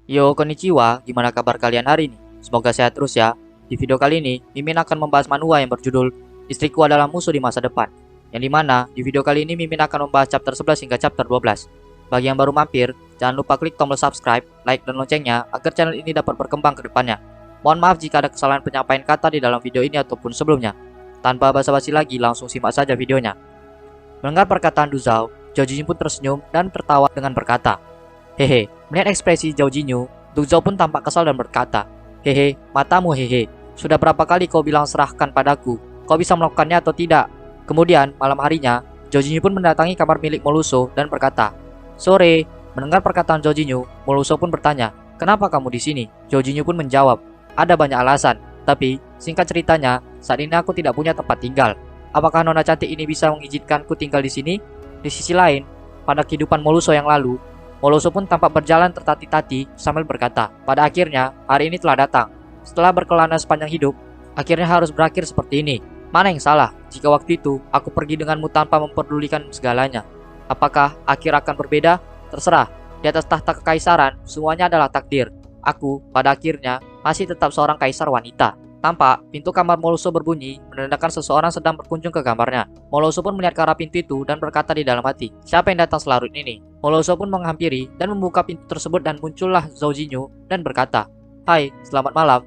Yo, konnichiwa, gimana kabar kalian hari ini? Semoga sehat terus ya. Di video kali ini, Mimin akan membahas manhwa yang berjudul Istriku Adalah Musuh di Masa Depan. Yang dimana, di video kali ini Mimin akan membahas chapter 11 hingga chapter 12. Bagi yang baru mampir, jangan lupa klik tombol subscribe, like, dan loncengnya agar channel ini dapat berkembang ke depannya. Mohon maaf jika ada kesalahan penyampaian kata di dalam video ini ataupun sebelumnya. Tanpa basa-basi lagi, langsung simak saja videonya. Mendengar perkataan Du Zhao, Zhao Jinyu pun tersenyum dan tertawa dengan berkata, "Hehe." Melihat ekspresi Zhao Jinyu, Du Zhao pun tampak kesal dan berkata, "Hehe, matamu hehe. Sudah berapa kali kau bilang serahkan padaku? Kau bisa melakukannya atau tidak?" Kemudian, malam harinya, Zhao Jinyu pun mendatangi kamar milik Moluso dan berkata, "Sore." Mendengar perkataan Zhao Jinyu, Moluso pun bertanya, "Kenapa kamu di sini?" Zhao Jinyu pun menjawab, "Ada banyak alasan, tapi singkat ceritanya, saat ini aku tidak punya tempat tinggal. Apakah nona cantik ini bisa mengizinkanku tinggal di sini?" Di sisi lain, pada kehidupan Moluso yang lalu, Moluso pun tampak berjalan tertati-tati sambil berkata, "Pada akhirnya, hari ini telah datang. Setelah berkelana sepanjang hidup, akhirnya harus berakhir seperti ini. Mana yang salah jika waktu itu aku pergi denganmu tanpa memperdulikan segalanya? Apakah akhir akan berbeda? Terserah. Di atas tahta kekaisaran, semuanya adalah takdir. Aku, pada akhirnya, masih tetap seorang kaisar wanita." Tampak, pintu kamar Moluso berbunyi, menandakan seseorang sedang berkunjung ke kamarnya. Moluso pun melihat ke arah pintu itu dan berkata di dalam hati, "Siapa yang datang selarut ini?" Moluso pun menghampiri dan membuka pintu tersebut dan muncullah Zhao Jinyu dan berkata, "Hai, selamat malam."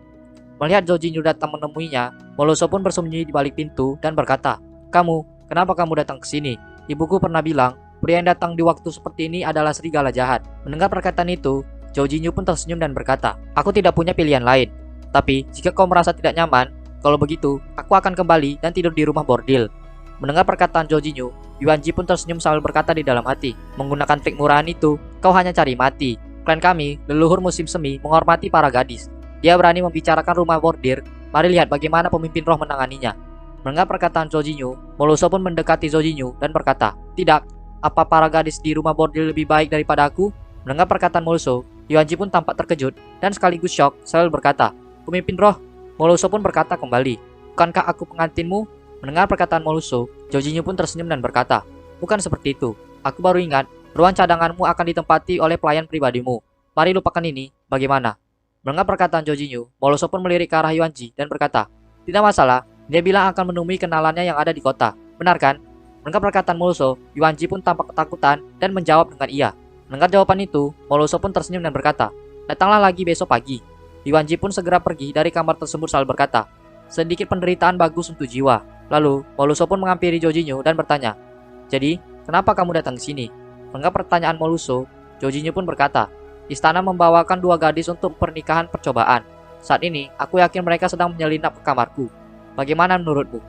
Melihat Zhao Jinyu datang menemuinya, Moluso pun bersembunyi di balik pintu dan berkata, Kenapa kamu datang ke sini? Ibuku pernah bilang, pria yang datang di waktu seperti ini adalah serigala jahat." Mendengar perkataan itu, Zhao Jinyu pun tersenyum dan berkata, "Aku tidak punya pilihan lain. Tapi, jika kau merasa tidak nyaman, kalau begitu, aku akan kembali dan tidur di rumah bordil." Mendengar perkataan Zhao Jinyu, Yuan Ji pun tersenyum sambil berkata di dalam hati, "Menggunakan trik murahan itu, kau hanya cari mati. Klan kami, leluhur musim semi, menghormati para gadis. Dia berani membicarakan rumah bordir, mari lihat bagaimana pemimpin roh menanganinya." Mendengar perkataan Zhao Jinyu, Moluso pun mendekati Zhao Jinyu dan berkata, "Tidak, apa para gadis di rumah bordil lebih baik daripada aku?" Mendengar perkataan Moluso, Yuan Ji pun tampak terkejut dan sekaligus syok sambil berkata, "Pemimpin roh." Moluso pun berkata kembali, "Bukankah aku pengantinmu?" Mendengar perkataan Moluso, Zhao Jinyu pun tersenyum dan berkata, "Bukan seperti itu. Aku baru ingat, ruang cadanganmu akan ditempati oleh pelayan pribadimu. Mari lupakan ini, bagaimana?" Mendengar perkataan Zhao Jinyu, Moluso pun melirik ke arah Yuan Ji dan berkata, "Tidak masalah, dia bilang akan menemui kenalannya yang ada di kota. Benar kan?" Mendengar perkataan Moluso, Yuan Ji pun tampak ketakutan dan menjawab dengan iya. Mendengar jawaban itu, Moluso pun tersenyum dan berkata, "Datanglah lagi besok pagi." Yuan Ji pun segera pergi dari kamar tersebut sambil berkata, "Sedikit penderitaan bagus untuk jiwa." Lalu, Moluso pun menghampiri Zhao Jinyu dan bertanya, "Jadi, kenapa kamu datang ke sini?" Mendengar pertanyaan Moluso, Zhao Jinyu pun berkata, "Istana membawakan dua gadis untuk pernikahan percobaan. Saat ini, aku yakin mereka sedang menyelinap ke kamarku. Bagaimana menurutmu?"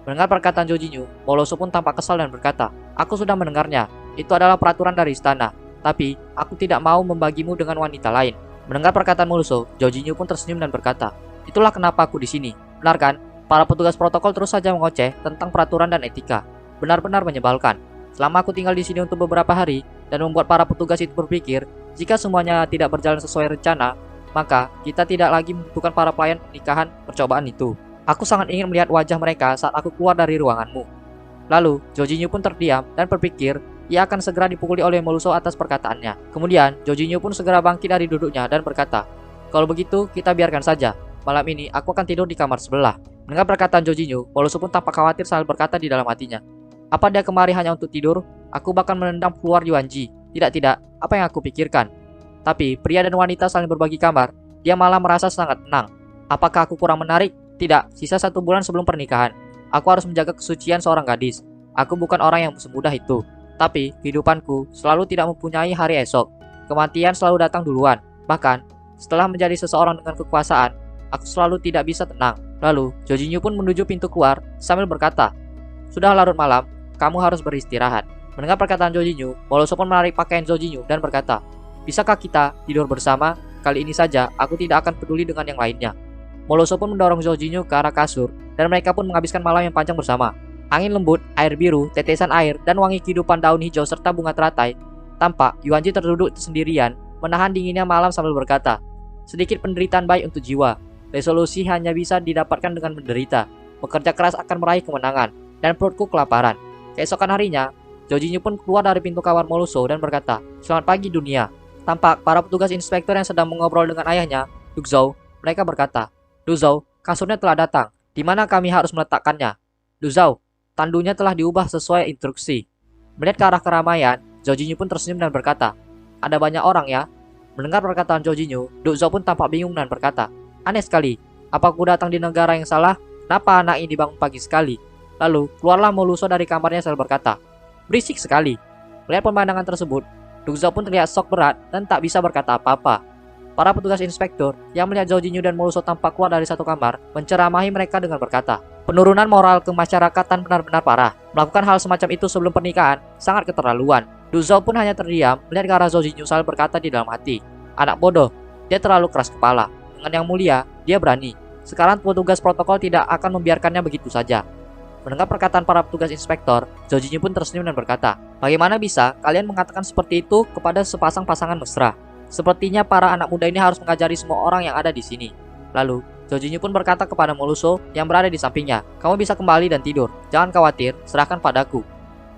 Mendengar perkataan Zhao Jinyu, Moluso pun tampak kesal dan berkata, "Aku sudah mendengarnya. Itu adalah peraturan dari istana. Tapi, aku tidak mau membagimu dengan wanita lain." Mendengar perkataan Moluso, Zhao Jinyu pun tersenyum dan berkata, "Itulah kenapa aku di sini. Benar kan? Para petugas protokol terus saja mengoceh tentang peraturan dan etika. Benar-benar menyebalkan. Selama aku tinggal di sini untuk beberapa hari dan membuat para petugas itu berpikir, jika semuanya tidak berjalan sesuai rencana, maka kita tidak lagi membutuhkan para pelayan pernikahan percobaan itu. Aku sangat ingin melihat wajah mereka saat aku keluar dari ruanganmu." Lalu, Zhao Jinyu pun terdiam dan berpikir ia akan segera dipukuli oleh Moluso atas perkataannya. Kemudian, Zhao Jinyu pun segera bangkit dari duduknya dan berkata, "Kalau begitu, kita biarkan saja. Malam ini, aku akan tidur di kamar sebelah." Mendengar perkataan Zhao Jinyu, Moluso pun tampak khawatir sambil berkata di dalam hatinya, "Apa dia kemari hanya untuk tidur? Aku bahkan menendang keluar Yuan Ji. Tidak, apa yang aku pikirkan?" Tapi, pria dan wanita saling berbagi kamar, dia malah merasa sangat tenang. Apakah aku kurang menarik? Tidak, sisa 1 bulan sebelum pernikahan. Aku harus menjaga kesucian seorang gadis. Aku bukan orang yang semudah itu. Tapi, kehidupanku selalu tidak mempunyai hari esok. Kematian selalu datang duluan. Bahkan, setelah menjadi seseorang dengan kekuasaan, aku selalu tidak bisa tenang. Lalu, Zhao Jinyu pun menuju pintu keluar sambil berkata, "Sudah larut malam, kamu harus beristirahat." Mendengar perkataan Zhao Jinyu, Moluso pun menarik pakaian Zhao Jinyu dan berkata, "Bisakah kita tidur bersama? Kali ini saja, aku tidak akan peduli dengan yang lainnya." Moluso pun mendorong Zhao Jinyu ke arah kasur, dan mereka pun menghabiskan malam yang panjang bersama. Angin lembut, air biru, tetesan air, dan wangi kehidupan daun hijau serta bunga teratai. Tampak Yuan Ji terduduk sendirian, menahan dinginnya malam sambil berkata, "Sedikit penderitaan baik untuk jiwa. Resolusi hanya bisa didapatkan dengan menderita. Bekerja keras akan meraih kemenangan, dan perutku kelaparan." Keesokan harinya, Zhao Jinyu pun keluar dari pintu kamar Moluso dan berkata, "Selamat pagi dunia." Tampak para petugas inspektur yang sedang mengobrol dengan ayahnya, Du Zhou. Mereka berkata, Du Zhou, kasurnya telah datang. Di mana kami harus meletakkannya? Du Zhou, tandunya telah diubah sesuai instruksi. Melihat ke arah keramaian, Zhou Jinyu pun tersenyum dan berkata, ada banyak orang ya. Mendengar perkataan Zhou Jinyu, Du Zhou pun tampak bingung dan berkata, aneh sekali. Apa aku datang di negara yang salah? Kenapa anak ini bangun pagi sekali? Lalu, keluarlah Moluso dari kamarnya sambil berkata, berisik sekali. Melihat pemandangan tersebut, Du Zhou pun terlihat shock berat dan tak bisa berkata apa-apa. Para petugas inspektur yang melihat Zhou Jinyu dan Moluso tampak keluar dari satu kamar, menceramahi mereka dengan berkata, penurunan moral kemasyarakatan benar-benar parah. Melakukan hal semacam itu sebelum pernikahan sangat keterlaluan. Du Zhou pun hanya terdiam melihat ke arah Zhou Jinyu sambil berkata di dalam hati, anak bodoh, dia terlalu keras kepala. Dengan yang mulia, dia berani. Sekarang petugas protokol tidak akan membiarkannya begitu saja. Mendengar perkataan para petugas inspektor, Zhou Jinyu pun tersenyum dan berkata, bagaimana bisa kalian mengatakan seperti itu kepada sepasang pasangan mesra? Sepertinya para anak muda ini harus mengajari semua orang yang ada di sini. Lalu, Zhou Jinyu pun berkata kepada Moluso yang berada di sampingnya, kamu bisa kembali dan tidur. Jangan khawatir, serahkan padaku.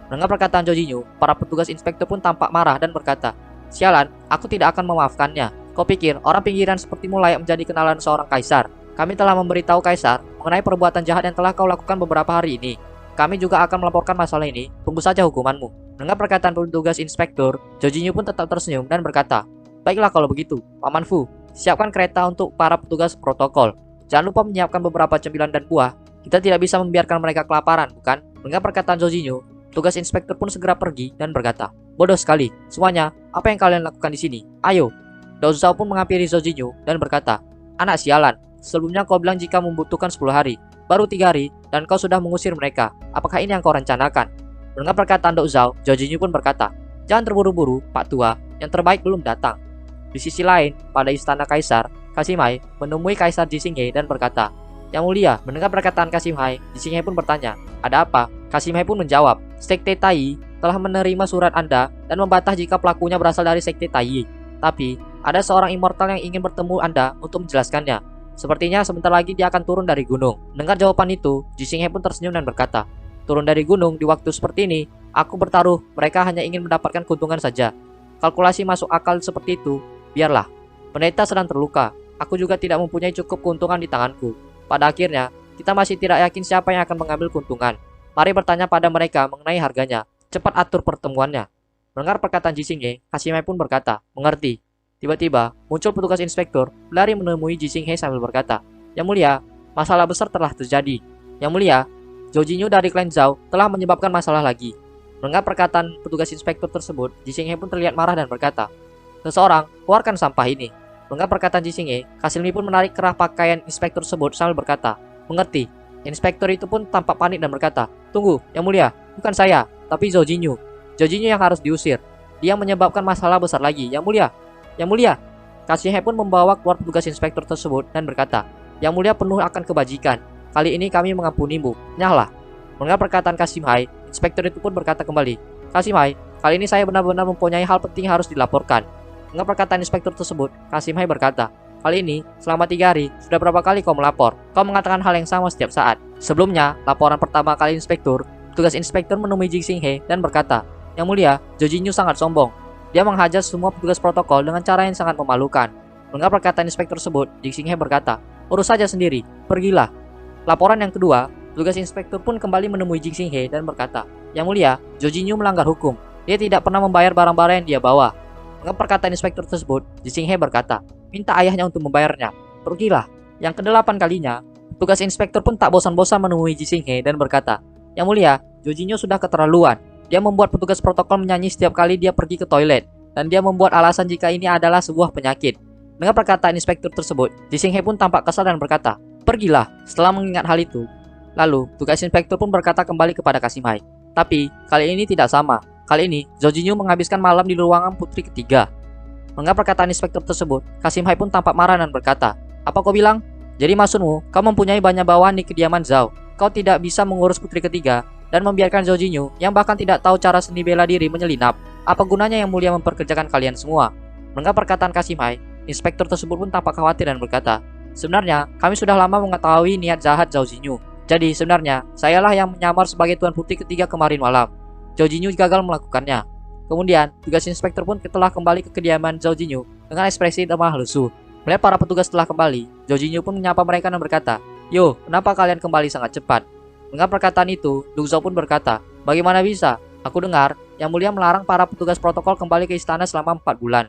Mendengar perkataan Zhou Jinyu, para petugas inspektor pun tampak marah dan berkata, sialan, aku tidak akan memaafkannya. Kau pikir orang pinggiran sepertimu layak menjadi kenalan seorang kaisar? Kami telah memberitahu kaisar mengenai perbuatan jahat yang telah kau lakukan beberapa hari ini. Kami juga akan melaporkan masalah ini, tunggu saja hukumanmu. Mendengar perkataan petugas inspektur, Zhou Jinyu pun tetap tersenyum dan berkata, baiklah kalau begitu, Paman Fu, siapkan kereta untuk para petugas protokol. Jangan lupa menyiapkan beberapa cemilan dan buah. Kita tidak bisa membiarkan mereka kelaparan, bukan? Mendengar perkataan Zhou Jinyu, petugas inspektur pun segera pergi dan berkata, bodoh sekali, semuanya, apa yang kalian lakukan di sini? Ayo. Du Zhou pun menghampiri Zhou Jinyu dan berkata, anak sialan, sebelumnya kau bilang jika membutuhkan 10 hari, baru 3 hari, dan kau sudah mengusir mereka. Apakah ini yang kau rencanakan? Mendengar perkataan Du Zhou, Zhou Jinyu pun berkata, jangan terburu-buru, Pak Tua, yang terbaik belum datang. Di sisi lain, pada istana Kaisar, Kasimhai menemui Kaisar Jisinghe dan berkata, yang mulia. Mendengar perkataan Kasimhai, Jisinghe pun bertanya, ada apa? Kasimhai pun menjawab, Sekte Tai telah menerima surat Anda dan membantah jika pelakunya berasal dari Sekte Tai. Tapi, ada seorang immortal yang ingin bertemu Anda untuk menjelaskannya. Sepertinya sebentar lagi dia akan turun dari gunung. Mendengar jawaban itu, Jisinghe pun tersenyum dan berkata, turun dari gunung di waktu seperti ini, aku bertaruh mereka hanya ingin mendapatkan keuntungan saja. Kalkulasi masuk akal seperti itu, biarlah. Pendeta sedang terluka, aku juga tidak mempunyai cukup keuntungan di tanganku. Pada akhirnya, kita masih tidak yakin siapa yang akan mengambil keuntungan. Mari bertanya pada mereka mengenai harganya. Cepat atur pertemuannya. Mendengar perkataan Jisinghe, Kasimhai pun berkata, mengerti. Tiba-tiba, muncul petugas inspektur, berlari menemui Jisinghe sambil berkata, yang mulia, masalah besar telah terjadi. Yang mulia, Zhou Jinyu dari klan Zhou telah menyebabkan masalah lagi. Mendengar perkataan petugas inspektur tersebut, Jisinghe pun terlihat marah dan berkata, seseorang, keluarkan sampah ini. Mendengar perkataan Jisinghe, Kasimhai pun menarik kerah pakaian inspektur tersebut sambil berkata, mengerti. Inspektur itu pun tampak panik dan berkata, tunggu, yang mulia, bukan saya, tapi Zhou Jinyu. Zhou Jinyu yang harus diusir. Dia menyebabkan masalah besar lagi, yang mulia. Yang mulia. Kasimhai pun membawa keluar petugas inspektur tersebut dan berkata, yang mulia penuh akan kebajikan. Kali ini kami mengampunimu. Nyahlah. Mendengar perkataan Kasimhai, inspektur itu pun berkata kembali, Kasimhai, kali ini saya benar-benar mempunyai hal penting yang harus dilaporkan. Mendengar perkataan inspektur tersebut, Kasimhai berkata, kali ini, selama 3 hari, sudah berapa kali kau melapor? Kau mengatakan hal yang sama setiap saat. Sebelumnya, laporan pertama kali inspektur, petugas inspektur menemui Jisinghe dan berkata, yang mulia, Zhou Jinyu sangat sombong. Dia menghajar semua petugas protokol dengan cara yang sangat memalukan. Mendengar perkataan inspektur tersebut, Jisinghe berkata, urus saja sendiri, pergilah. Laporan yang kedua, petugas inspektur pun kembali menemui Jisinghe dan berkata, yang mulia, Zhou Jinyu melanggar hukum. Dia tidak pernah membayar barang-barang yang dia bawa. Mendengar perkataan inspektur tersebut, Jisinghe berkata, minta ayahnya untuk membayarnya. Pergilah. Yang ke-8 kalinya, petugas inspektur pun tak bosan-bosan menemui Jisinghe dan berkata, yang mulia, Zhou Jinyu sudah keterlaluan. Dia membuat petugas protokol menyanyi setiap kali dia pergi ke toilet, dan dia membuat alasan jika ini adalah sebuah penyakit. Dengan perkataan inspektur tersebut, Jisinghe pun tampak kesal dan berkata, pergilah. Setelah mengingat hal itu, lalu tugas inspektur pun berkata kembali kepada Kasimhai, tapi kali ini tidak sama. Kali ini, Zhou Jinyu menghabiskan malam di ruangan putri ketiga. Mendengar perkataan inspektur tersebut, Kasimhai pun tampak marah dan berkata, apa kau bilang? Jadi maksudmu, kau mempunyai banyak bawahan di kediaman Zhou. Kau tidak bisa mengurus putri ketiga dan membiarkan Zhou Jinyu yang bahkan tidak tahu cara seni bela diri menyelinap. Apa gunanya yang mulia memperkerjakan kalian semua? Mendengar perkataan Kasimhai, inspektur tersebut pun tampak khawatir dan berkata, sebenarnya kami sudah lama mengetahui niat jahat Zhou Jinyu. Jadi sebenarnya sayalah yang menyamar sebagai Tuan Putri ketiga kemarin malam. Zhou Jinyu gagal melakukannya. Kemudian, tugas inspektur pun telah kembali ke kediaman Zhao Jinyu dengan ekspresi lemah lesu. Melihat para petugas telah kembali, Zhao Jinyu pun menyapa mereka dan berkata, "Yo, kenapa kalian kembali sangat cepat?" Mendengar perkataan itu, Du Zhao pun berkata, "Bagaimana bisa? Aku dengar Yang Mulia melarang para petugas protokol kembali ke istana selama 4 bulan."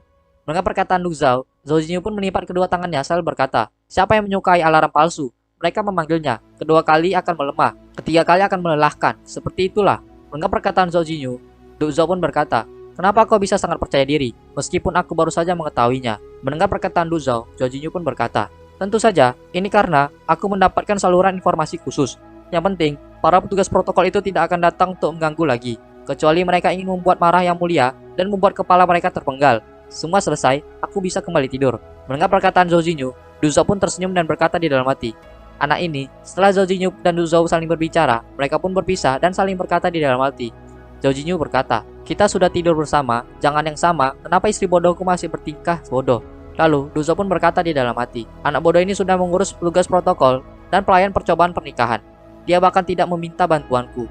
Mendengar perkataan Du Zhao, Zhao Jinyu pun melipat kedua tangannya sambil berkata, "Siapa yang menyukai alarm palsu? Mereka memanggilnya, kedua kali akan melemah, ketiga kali akan melelahkan. Seperti itulah." Mendengar perkataan Zhao Jinyu, Du Zhao pun berkata, "Kenapa kau bisa sangat percaya diri, meskipun aku baru saja mengetahuinya?" Mendengar perkataan Du Zhao, Zhao Jinyu pun berkata, "Tentu saja, ini karena aku mendapatkan saluran informasi khusus. Yang penting, para petugas protokol itu tidak akan datang untuk mengganggu lagi, kecuali mereka ingin membuat marah Yang Mulia dan membuat kepala mereka terpenggal. Semua selesai, aku bisa kembali tidur." Mendengar perkataan Zhao Jinyu, Du Zhao pun tersenyum dan berkata di dalam hati, "Anak ini." Setelah Zhao Jinyu dan Du Zhao saling berbicara, mereka pun berpisah dan saling berkata di dalam hati. Zhao Jinyu berkata, "Kita sudah tidur bersama, jangan yang sama, kenapa istri bodohku masih bertingkah bodoh?" Lalu, Du Zhao pun berkata di dalam hati, "Anak bodoh ini sudah mengurus tugas protokol dan pelayan percobaan pernikahan. Dia bahkan tidak meminta bantuanku."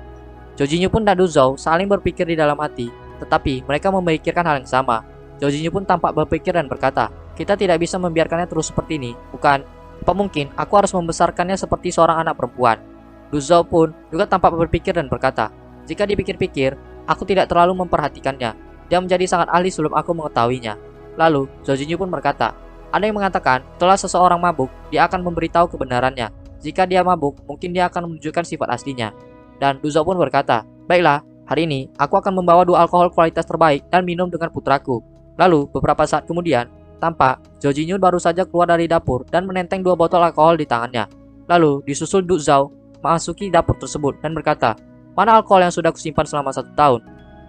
Zhao Jinyu pun dan Du Zhao saling berpikir di dalam hati, tetapi mereka memikirkan hal yang sama. Zhao Jinyu pun tampak berpikir dan berkata, "Kita tidak bisa membiarkannya terus seperti ini, bukan? Apa mungkin aku harus membesarkannya seperti seorang anak perempuan?" Du Zhao pun juga tampak berpikir dan berkata, "Jika dipikir-pikir, aku tidak terlalu memperhatikannya. Dia menjadi sangat ahli sebelum aku mengetahuinya." Lalu, Zhao Jinyu pun berkata, "Ada yang mengatakan, setelah seseorang mabuk, dia akan memberitahu kebenarannya. Jika dia mabuk, mungkin dia akan menunjukkan sifat aslinya." Dan Du Zhao pun berkata, "Baiklah, hari ini aku akan membawa 2 alkohol kualitas terbaik dan minum dengan putraku." Lalu, beberapa saat kemudian, tampak Zhao Jinyu baru saja keluar dari dapur dan menenteng 2 botol alkohol di tangannya. Lalu, disusul Du Zhao memasuki dapur tersebut dan berkata, "Mana alkohol yang sudah kusimpan selama 1 tahun?"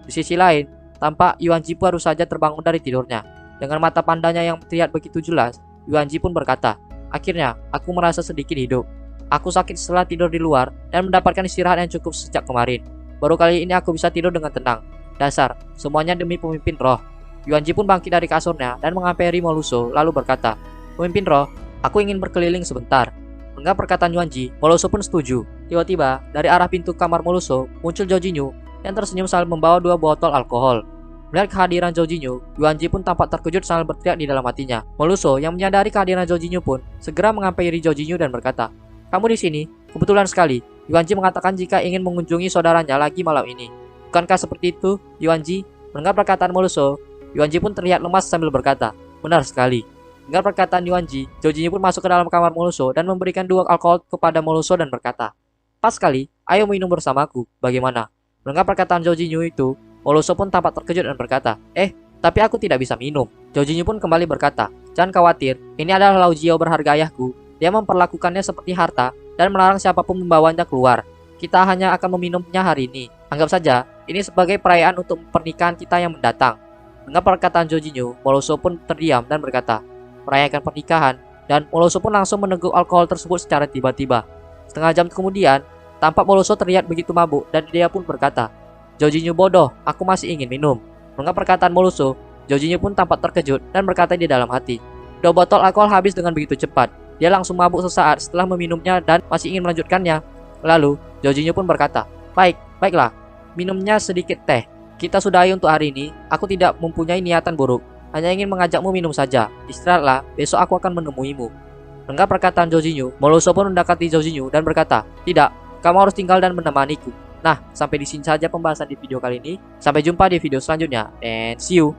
Di sisi lain, tampak Yuan Ji baru saja terbangun dari tidurnya. Dengan mata pandanya yang terlihat begitu jelas, Yuan Ji pun berkata, "Akhirnya, aku merasa sedikit hidup. Aku sakit setelah tidur di luar dan mendapatkan istirahat yang cukup sejak kemarin. Baru kali ini aku bisa tidur dengan tenang. Dasar, semuanya demi pemimpin roh." Yuan Ji pun bangkit dari kasurnya dan menghampiri Moluso lalu berkata, "Pemimpin roh, aku ingin berkeliling sebentar." Mendengar perkataan Yuan Ji, Moluso pun setuju. Tiba-tiba, dari arah pintu kamar Moluso, muncul Zhao Jinyu yang tersenyum sambil membawa 2 botol alkohol. Melihat kehadiran Zhao Jinyu, Yuan Ji pun tampak terkejut sambil berteriak di dalam hatinya. Moluso yang menyadari kehadiran Zhao Jinyu pun segera menghampiri Zhao Jinyu dan berkata, "Kamu di sini? Kebetulan sekali." Yuan Ji mengatakan jika ingin mengunjungi saudaranya lagi malam ini. "Bukankah seperti itu, Yuan Ji?" Mendengar perkataan Moluso, Yuan Ji pun terlihat lemas sambil berkata, "Benar sekali." Dengar perkataan Yuan Ji, Zhao Jinyu pun masuk ke dalam kamar Moluso dan memberikan 2 alkohol kepada Moluso dan berkata, "Pas sekali, ayo minum bersamaku, bagaimana?" Mendengar perkataan Zhao Jinyu itu, Moluso pun tampak terkejut dan berkata, Tapi aku tidak bisa minum." Zhao Jinyu pun kembali berkata, "Jangan khawatir, ini adalah Lao Jiao berharga ayahku. Dia memperlakukannya seperti harta dan melarang siapapun membawanya keluar. Kita hanya akan meminumnya hari ini. Anggap saja, ini sebagai perayaan untuk pernikahan kita yang mendatang." Dengar perkataan Zhao Jinyu, Moluso pun terdiam dan berkata, "Merayakan pernikahan," dan Moluso pun langsung meneguk alkohol tersebut secara tiba-tiba. Setengah jam kemudian, tampak Moluso terlihat begitu mabuk dan dia pun berkata, "Zhao Jinyu bodoh, aku masih ingin minum." Mendengar perkataan Moluso, Zhao Jinyu pun tampak terkejut dan berkata di dalam hati, 2 botol alkohol habis dengan begitu cepat. Dia langsung mabuk sesaat setelah meminumnya dan masih ingin melanjutkannya. Lalu, Zhao Jinyu pun berkata, Baiklah, minumnya sedikit teh. Kita sudahi untuk hari ini, aku tidak mempunyai niatan buruk. Hanya ingin mengajakmu minum saja. Istirahatlah, besok aku akan menemuimu." Mendengar perkataan Zhao Jinyu, Moluso pun mendekati Zhao Jinyu dan berkata, "Tidak, kamu harus tinggal dan menemaniku." Nah, sampai di sini saja pembahasan di video kali ini. Sampai jumpa di video selanjutnya, and see you.